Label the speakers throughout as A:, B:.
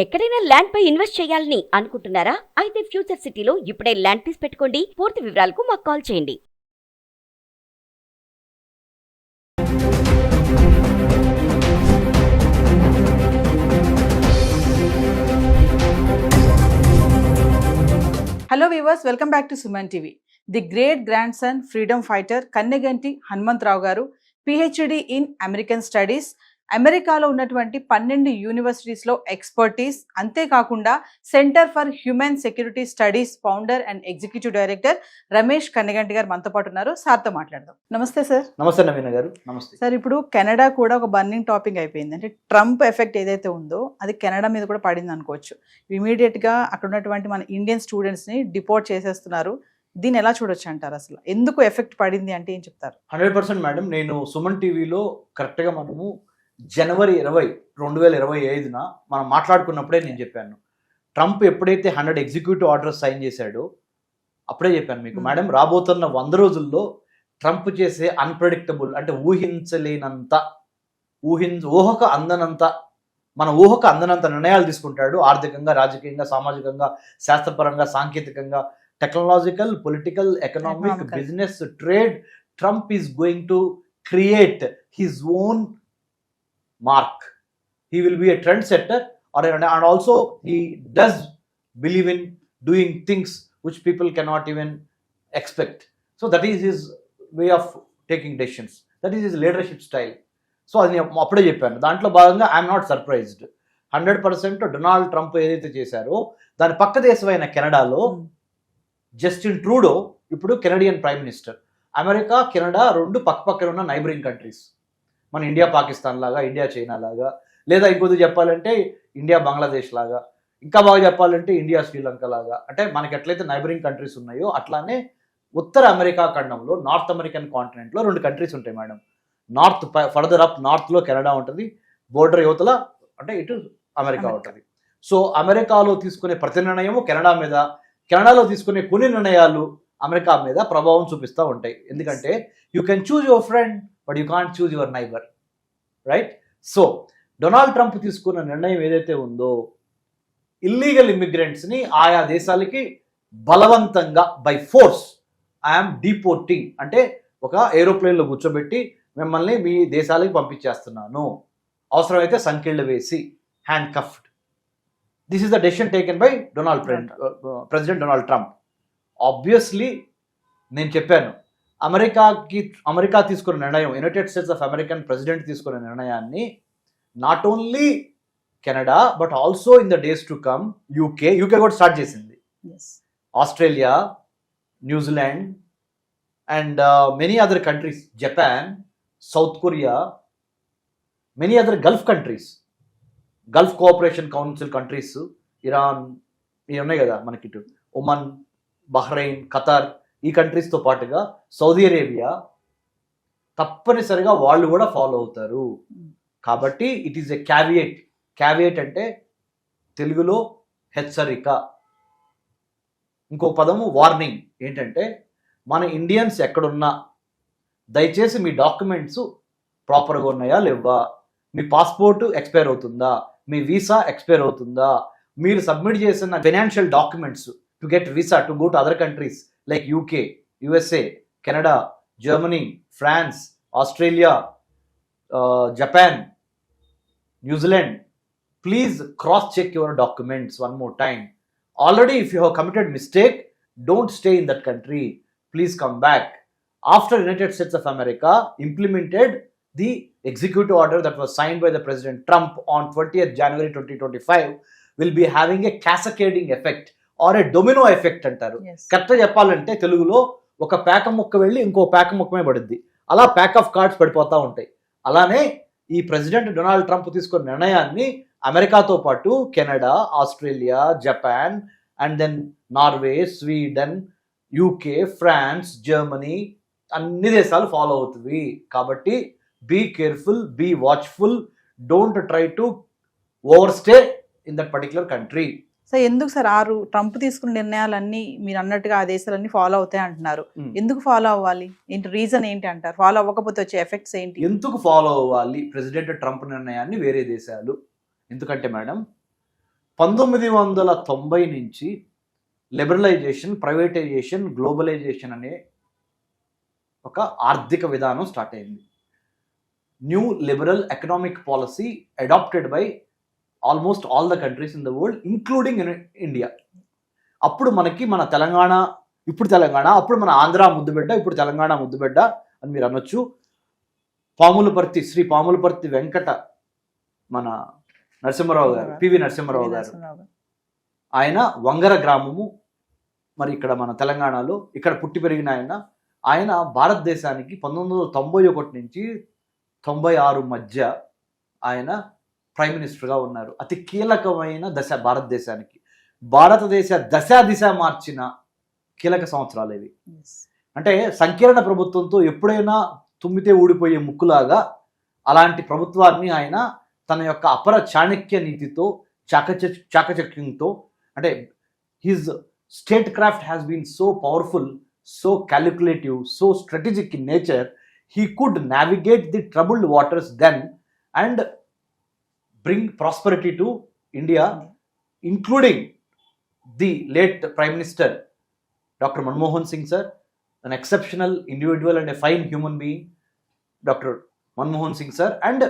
A: ఎక్కడైనా ల్యాండ్ పై ఇన్వెస్ట్ చేయాలని అనుకుంటున్నారా? అయితే ఫ్యూచర్ సిటీలో ఇప్పుడే ల్యాండ్ పీస్ పెట్టుకోండి. పూర్తి వివరాలకు మాకు కాల్ చేయండి.
B: Hello viewers, welcome back to Suman TV. The great grandson freedom fighter Kanneganti Hanumantrao garu PhD in American Studies, అమెరికాలో ఉన్నటువంటి 12 యూనివర్సిటీస్లో ఎక్స్పర్టీస్, అంతేకాకుండా centre for human security studies founder and executive director Ramesh Kanneganti గారు మనతో పాటు ఉన్నారు. సార్తో మాట్లాడదాం. నమస్తే సార్.
C: నమస్తే నవీన గారు. నమస్తే
B: సార్. ఇప్పుడు కెనడా కూడా ఒక బర్నింగ్ టాపిక్ అయిపోయింది. అంటే ట్రంప్ ఎఫెక్ట్ ఏదైతే ఉందో అది కెనడా మీద కూడా పడింది అనుకోవచ్చు. ఇమీడియట్గా అక్కడ ఉన్నటువంటి మన ఇండియన్ స్టూడెంట్స్ని డిపోర్ట్ చేసేస్తున్నారు. దీన్ని ఎలా చూడొచ్చు అంటారు? అసలు ఎందుకు ఎఫెక్ట్ పడింది అంటే ఏం చెప్తారు?
C: 100% మేడం. నేను సుమన్ టీవీలో కరెక్ట్గా మనము జనవరి 20, 2025 మనం మాట్లాడుకున్నప్పుడే నేను చెప్పాను, ట్రంప్ ఎప్పుడైతే 100 ఎగ్జిక్యూటివ్ ఆర్డర్స్ సైన్ చేశాడో అప్పుడే చెప్పాను మీకు, మేడం రాబోతున్న 100 రోజుల్లో ట్రంప్ చేసే అన్ప్రెడిక్టబుల్, అంటే ఊహించలేనంత, ఊహకు అందనంత, మన ఊహకు అందనంత నిర్ణయాలు తీసుకుంటాడు. ఆర్థికంగా, రాజకీయంగా, సామాజికంగా, శాస్త్రపరంగా, సాంకేతికంగా, technological, political, economic, business, trade. Trump is going to create his own mark. He will be a trendsetter, and also he does believe in doing things which people cannot even expect. So that is his way of taking decisions. That is his leadership style. So అది అప్పుడే చెప్పాను. దాంట్లో భాగంగా I'm not surprised. 100% Donald Trump ఏదైతే చేశారో దాని పక్క దేశమైన కెనడాలో జస్టిన్ ట్రూడో ఇప్పుడు Canadian prime minister. America, Canada రెండు పక్కపక్కన ఉన్న నైబరింగ్ కంట్రీస్. మన ఇండియా పాకిస్తాన్ లాగా, ఇండియా చైనా లాగా, లేదా ఇంకొద్ది చెప్పాలంటే ఇండియా బంగ్లాదేశ్ లాగా, ఇంకా బాగా చెప్పాలంటే ఇండియా శ్రీలంక లాగా. అంటే మనకి ఎట్లయితే నైబరింగ్ కంట్రీస్ ఉన్నాయో అట్లానే ఉత్తర అమెరికా ఖండంలో, నార్త్ అమెరికన్ కాంటినెంట్లో 2 కంట్రీస్ ఉంటాయి మేడం. నార్త్ ఫర్దర్ అప్ నార్త్లో కెనడా ఉంటుంది, బోర్డర్ యువతల అంటే ఇటు అమెరికా ఉంటుంది. సో అమెరికాలో తీసుకునే ప్రతి నిర్ణయము కెనడా మీద, కెనడాలో తీసుకునే కొన్ని నిర్ణయాలు అమెరికా మీద ప్రభావం చూపిస్తూ ఉంటాయి. ఎందుకంటే you can choose your friend but you can't choose your neighbour, right? So Donald Trump తీసుకున్న నిర్ణయం ఏదైతే ఉందో, ఇల్లీగల్ ఇమిగ్రెంట్స్ని ఆయా దేశాలకి బలవంతంగా బై ఫోర్స్ ఐఎమ్ డిపోర్టింగ్, అంటే ఒక ఏరోప్లేన్లో కూర్చోబెట్టి మిమ్మల్ని మీ దేశాలకి పంపించేస్తున్నాను, అవసరమైతే సంకెళ్ళు వేసి, hand కఫ్డ్. This is the decision taken by president Donald Trump. Obviously నేను చెప్పాను, అమెరికా తీసుకున్న నిర్ణయం, United States of American president తీసుకున్న నిర్ణయాన్ని not only Canada but also in the days to come UK కూడా స్టార్ట్ చేసింది, Australia, New Zealand and many other countries, Japan, south Korea, many other Gulf countries, Gulf cooperation council countries, Iran, ఇవి ఉన్నాయి కదా మనకి, ఇటు Oman, Bahrain, Qatar, ఈ కంట్రీస్తో పాటుగా Saudi Arabia తప్పనిసరిగా వాళ్ళు కూడా ఫాలో అవుతారు. కాబట్టి ఇట్ ఈస్ ఎ క్యావియేట్ అంటే తెలుగులో హెచ్చరిక, ఇంకో పదము వార్నింగ్. ఏంటంటే మన ఇండియన్స్ ఎక్కడున్నా దయచేసి మీ డాక్యుమెంట్స్ ప్రాపర్గా ఉన్నాయా లేవా, మీ పాస్పోర్ట్ ఎక్స్పైర్ అవుతుందా, మీ వీసా ఎక్స్పైర్ అవుతుందా, మీరు సబ్మిట్ చేసిన financial documents to get visa to go to other countries like UK, USA, Canada, Germany, France, Australia, Japan, New Zealand, please cross-check your documents one more time. Already if you have committed mistake, don't stay in that country. Please come back. After United States of America implemented the executive order that was signed by the President Trump on 20th January 2025, will be having a cascading effect or a domino effect అంటారు. కరెక్ట్గా చెప్పాలంటే తెలుగులో ఒక పేక ముక్క వెళ్ళి ఇంకో పేక ముక్కమే పడుద్ది, అలా ప్యాక్ ఆఫ్ కార్డ్స్ పడిపోతూ ఉంటాయి. అలానే ఈ ప్రెసిడెంట్ డొనాల్డ్ ట్రంప్ తీసుకున్న నిర్ణయాన్ని అమెరికాతో పాటు Canada, Australia, Japan and then Norway, Sweden, UK, France, Germany అన్ని దేశాలు ఫాలో అవుతుంది. కాబట్టి be careful, be watchful, don't try to overstay in that particular country.
B: So ఎందుకు సార్ ట్రంప్ తీసుకున్న నిర్ణయాలన్నీ మీరు అన్నట్టుగా ఆ దేశాలన్నీ ఫాలో అవుతాయి అంటున్నారు? ఎందుకు ఫాలో అవ్వాలి? ఏంటి రీజన్ ఏంటి అంటారు? ఫాలో అవ్వకపోతే వచ్చే ఎఫెక్ట్స్ ఏంటి?
C: ఎందుకు ఫాలో అవ్వాలి ప్రెసిడెంట్ ట్రంప్ నిర్ణయాన్ని వేరే దేశాలు? ఎందుకంటే మేడం 1990 నుంచి లిబరలైజేషన్, ప్రైవేటైజేషన్, గ్లోబలైజేషన్ అనే ఒక ఆర్థిక విధానం స్టార్ట్ అయింది. New liberal economic policy adopted by almost all the countries in the world including in India. అప్పుడు మనకి మన తెలంగాణ, ఇప్పుడు తెలంగాణ, అప్పుడు మన ఆంధ్ర ముద్దుబిడ్డ, ఇప్పుడు తెలంగాణ ముద్దుబిడ్డ అని మీరు అనొచ్చు. శ్రీ పాములపర్తి వెంకట మన నరసింహారావు గారు, పివి నరసింహారావు గారు, ఆయన వంగర గ్రామము, మరి ఇక్కడ మన తెలంగాణలో ఇక్కడ పుట్టి పెరిగిన ఆయన భారతదేశానికి 1991 నుంచి 96 మధ్య ఆయన ప్రైమ్ మినిస్టర్గా ఉన్నారు. అతి కీలకమైన దశ భారతదేశానికి, భారతదేశ దిశ మార్చిన కీలక సంవత్సరాలు ఇవి. అంటే సంకీర్ణ ప్రభుత్వంతో ఎప్పుడైనా తుమ్మితే ఊడిపోయే ముక్కులాగా అలాంటి ప్రభుత్వాన్ని ఆయన తన యొక్క అపర చాణక్య నీతితో, చాకచక్యంతో, అంటే his statecraft has been so powerful, so calculative, so strategic in nature, he could navigate the troubled waters then and bring prosperity to India, including the late Prime Minister Dr. Manmohan Singh sir, an exceptional individual and a fine human being, Dr. Manmohan Singh sir, and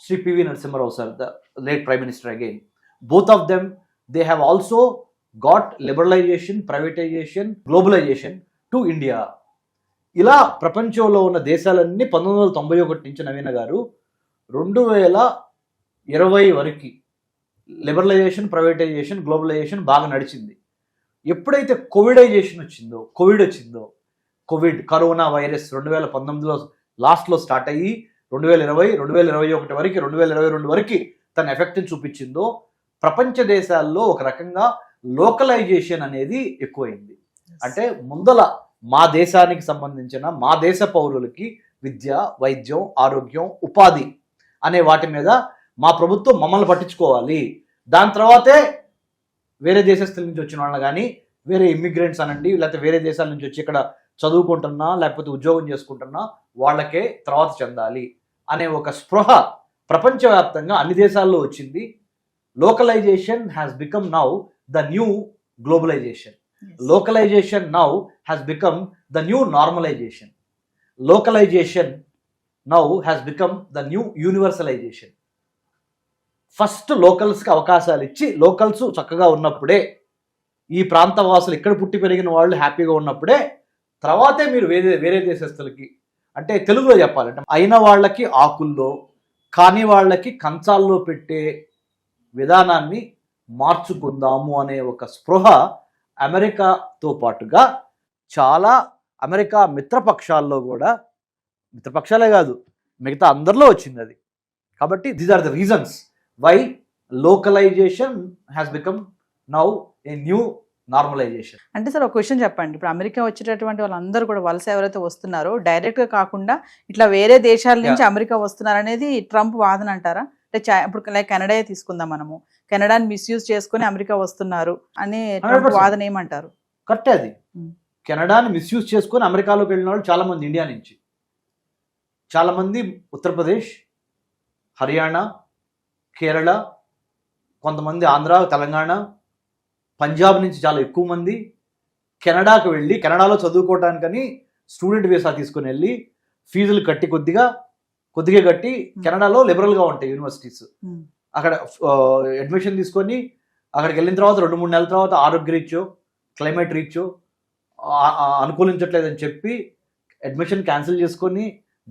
C: Sri P.V. Narasimha Rao sir, the late Prime Minister again. Both of them, they have also got liberalization, privatization, globalization to India. ఇలా ప్రపంచంలో ఉన్న దేశాలన్నీ 1991 నుంచి నవీన గారు 2020 వరకు liberalisation, privatisation, globalisation బాగా నడిచింది. ఎప్పుడైతే కోవిడ్ వచ్చిందో, కరోనా వైరస్ 2019లో లాస్ట్లో స్టార్ట్ అయ్యి 2020, 2021 వరకు, 2022 వరకు తన ఎఫెక్ట్ని చూపించిందో, ప్రపంచ దేశాల్లో ఒక రకంగా లోకలైజేషన్ అనేది ఎక్కువైంది. అంటే ముందల మా దేశానికి సంబంధించిన, మా దేశ పౌరులకి విద్య, వైద్యం, ఆరోగ్యం, ఉపాధి అనే వాటి మీద మా ప్రభుత్వం మమ్మల్ని పట్టించుకోవాలి. దాని తర్వాతే వేరే దేశస్తుల నుంచి వచ్చిన వాళ్ళని కానీ, వేరే ఇమ్మిగ్రెంట్స్ అనండి, లేకపోతే వేరే దేశాల నుంచి వచ్చి ఇక్కడ చదువుకుంటున్నా లేకపోతే ఉద్యోగం చేసుకుంటున్నా వాళ్ళకే తర్వాత చెందాలి అనే ఒక స్పృహ ప్రపంచవ్యాప్తంగా అన్ని దేశాల్లో వచ్చింది. Localization has become now the new globalization. Localization now has become the new normalization. Localization now has become the new universalization. First లోకల్స్కి అవకాశాలు ఇచ్చి, లోకల్స్ చక్కగా ఉన్నప్పుడే, ఈ ప్రాంత వాసులు ఇక్కడ పుట్టి పెరిగిన వాళ్ళు హ్యాపీగా ఉన్నప్పుడే తర్వాతే మీరు వేరే దేశస్తులకి, అంటే తెలుగులో చెప్పాలంటే అయిన వాళ్ళకి ఆకుల్లో, కాని వాళ్ళకి కంచాల్లో పెట్టే విధానాన్ని మార్చుకుందాము అనే ఒక స్పృహ అమెరికాతో పాటుగా చాలా అమెరికా మిత్రపక్షాల్లో కూడా, మిత్రపక్షాలే కాదు మిగతా అందరిలో వచ్చింది అది. కాబట్టి these are the reasons why localization has become now a new normalization.
B: అంటే సార్ ఒక క్వశ్చన్ చెప్పండి, ఇప్పుడు అమెరికా వచ్చేటటువంటి వాళ్ళందరూ కూడా వలస ఎవరైతే వస్తున్నారో డైరెక్ట్గా కాకుండా ఇట్లా వేరే దేశాల నుంచి అమెరికా వస్తున్నారు అనేది ట్రంప్ వాదన అంటారా? అంటే ఇప్పుడు లైక్ కెనడా తీసుకుందాం, మనము కెనడాని మిస్యూజ్ చేసుకుని అమెరికా వస్తున్నారు అని వాదన ఏమంటారు?
C: కరెక్టే అది. కెనడాని మిస్యూజ్ చేసుకొని అమెరికాలోకి వెళ్ళిన వాళ్ళు చాలా మంది ఇండియా నుంచి, చాలా మంది ఉత్తరప్రదేశ్, హర్యానా, కేరళ, కొంతమంది ఆంధ్ర, తెలంగాణ, పంజాబ్ నుంచి చాలా ఎక్కువ మంది కెనడాకు వెళ్ళి కెనడాలో చదువుకోవడానికని స్టూడెంట్ వీసా తీసుకుని వెళ్ళి ఫీజులు కట్టి కొద్దిగా కట్టి కెనడాలో లిబరల్గా ఉంటాయి యూనివర్సిటీస్, అక్కడ అడ్మిషన్ తీసుకొని అక్కడికి వెళ్ళిన తర్వాత 2-3 నెలల తర్వాత ఆరోగ్య రీచో, క్లైమేట్ రీచో అనుకూలించట్లేదని చెప్పి అడ్మిషన్ క్యాన్సిల్ చేసుకొని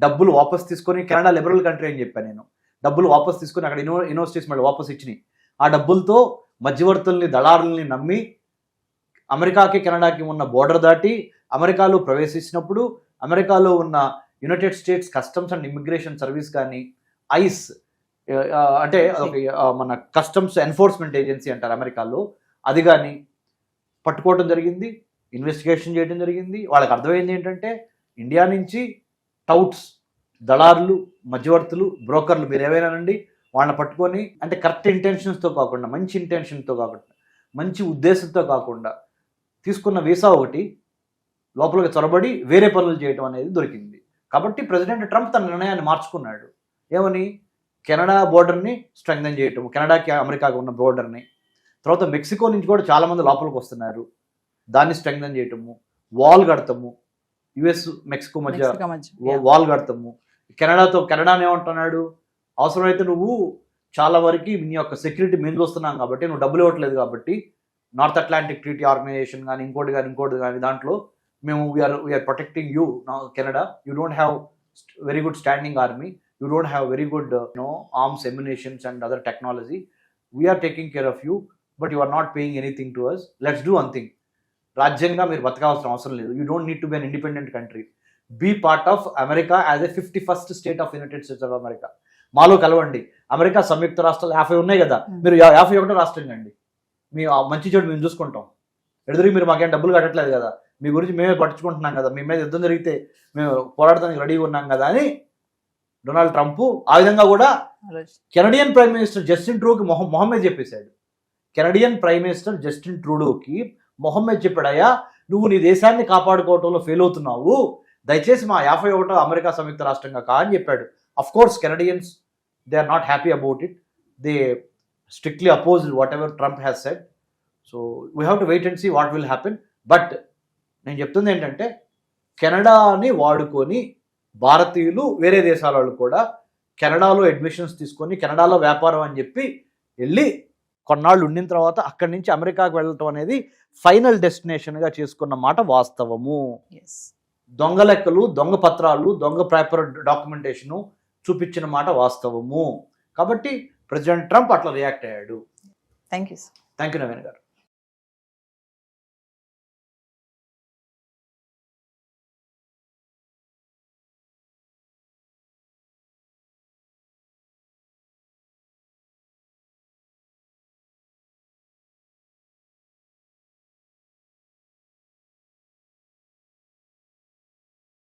C: డబ్బులు వాపస్ తీసుకొని, కెనడా లిబరల్ కంట్రీ అని చెప్పాను నేను, డబ్బులు వాపస్ తీసుకొని అక్కడ యూనివర్సిటీస్ మళ్ళీ వాపస్ ఇచ్చినాయి. ఆ డబ్బులతో మధ్యవర్తుల్ని, దళారుల్ని నమ్మి అమెరికాకి కెనడాకి ఉన్న బోర్డర్ దాటి అమెరికాలో ప్రవేశించినప్పుడు అమెరికాలో ఉన్న United states customs and immigration service కానీ, ఐస్ అంటే మన కస్టమ్స్ ఎన్ఫోర్స్మెంట్ ఏజెన్సీ అంటారు అమెరికాలో, అది కానీ పట్టుకోవడం జరిగింది, ఇన్వెస్టిగేషన్ చేయడం జరిగింది. వాళ్ళకి అర్థమైంది ఏంటంటే ఇండియా నుంచి టౌట్స్, దళారులు, మధ్యవర్తులు, బ్రోకర్లు, మీరు ఏవైనానండి వాళ్ళని పట్టుకొని, అంటే కరెక్ట్ ఇంటెన్షన్స్తో కాకుండా, మంచి ఇంటెన్షన్తో కాకుండా, మంచి ఉద్దేశంతో కాకుండా తీసుకున్న వీసా ఒకటి లోపలికి చొరబడి వేరే పనులు చేయడం అనేది దొరికింది. కాబట్టి ప్రెసిడెంట్ ట్రంప్ తన నిర్ణయాన్ని మార్చుకున్నాడు. ఏమని? కెనడా బోర్డర్ని స్ట్రెంగ్థెన్ చేయటం, కెనడాకి అమెరికాకి ఉన్న బోర్డర్ని, తర్వాత మెక్సికో నుంచి కూడా చాలా మంది లోపలికి వస్తున్నారు. దాన్ని స్ట్రెంగ్థన్ చేయటము, వాల్ కడతాము, యుఎస్ మెక్సికో మధ్య
B: మెక్సికో మధ్య.
C: వాల్ కడతాము. కెనడాని ఏమంటున్నాడు, అవసరమైతే నువ్వు చాలా వరకు నీ యొక్క సెక్యూరిటీ మేము చూస్తున్నాం కాబట్టి, నువ్వు డబ్బులు ఇవ్వట్లేదు కాబట్టి, నార్త్ అట్లాంటిక్ ట్రీటీ ఆర్గనైజేషన్ కానీ ఇంకోటి కానీ దాంట్లో మేము we are protecting you Canada. You don't have very good standing army, you don't have very good arms ammunitions and other technology. We are taking care of you, but you are not paying anything to us. Let's do one thing. రాజ్యంగా మీరు బతకాల్సిన అవసరం లేదు. You don't need to be an independent country. Be part of America as a 51st state of United States of America. మాలో కలవండి. America సంయుక్త రాష్ట్రాలు 50 ఉన్నాయి కదా, మీరు 51వ రాష్ట్రం అండి. మీ మంచి చెడు మేము చూసుకుంటాం. ఎదురు మీరు మాకేం డబ్బులు కట్టట్లేదు కదా, మీ గురించి మేమే పట్టించుకుంటున్నాం కదా, మీ మీద యుద్ధం జరిగితే మేము పోరాడడానికి రెడీగా ఉన్నాం కదా అని డొనాల్డ్ ట్రంప్ ఆ విధంగా కూడా కెనడియన్ ప్రైమ్ మినిస్టర్ జస్టిన్ ట్రూడోకి మొహమ్మద్ చెప్పేశాడు. కెనడియన్ ప్రైమ్ మినిస్టర్ జస్టిన్ ట్రూడోకి మొహమ్మద్ చెప్పాడయ్యా, నువ్వు నీ దేశాన్ని కాపాడుకోవటంలో ఫెయిల్ అవుతున్నావు, దయచేసి మా 51వ అమెరికా సంయుక్త రాష్ట్రంగా అని చెప్పాడు. Of course Canadians they are not happy about it. They strictly opposed whatever Trump has said. So we have to wait and see what will happen. But నేను చెప్తుంది ఏంటంటే, కెనడాని వాడుకొని భారతీయులు వేరే దేశాల వాళ్ళు కూడా కెనడాలో అడ్మిషన్స్ తీసుకొని కెనడాలో వ్యాపారం అని చెప్పి వెళ్ళి కొన్నాళ్ళు ఉండిన తర్వాత అక్కడి నుంచి అమెరికాకు వెళ్ళటం అనేది ఫైనల్ డెస్టినేషన్గా చేసుకున్న మాట వాస్తవము. దొంగ లెక్కలు, దొంగ పత్రాలు, దొంగ పేపర్ డాక్యుమెంటేషను చూపించిన మాట వాస్తవము. కాబట్టి ప్రెసిడెంట్ ట్రంప్ అట్లా రియాక్ట్ అయ్యాడు.
B: థ్యాంక్ యూ
C: నవీన్ గారు.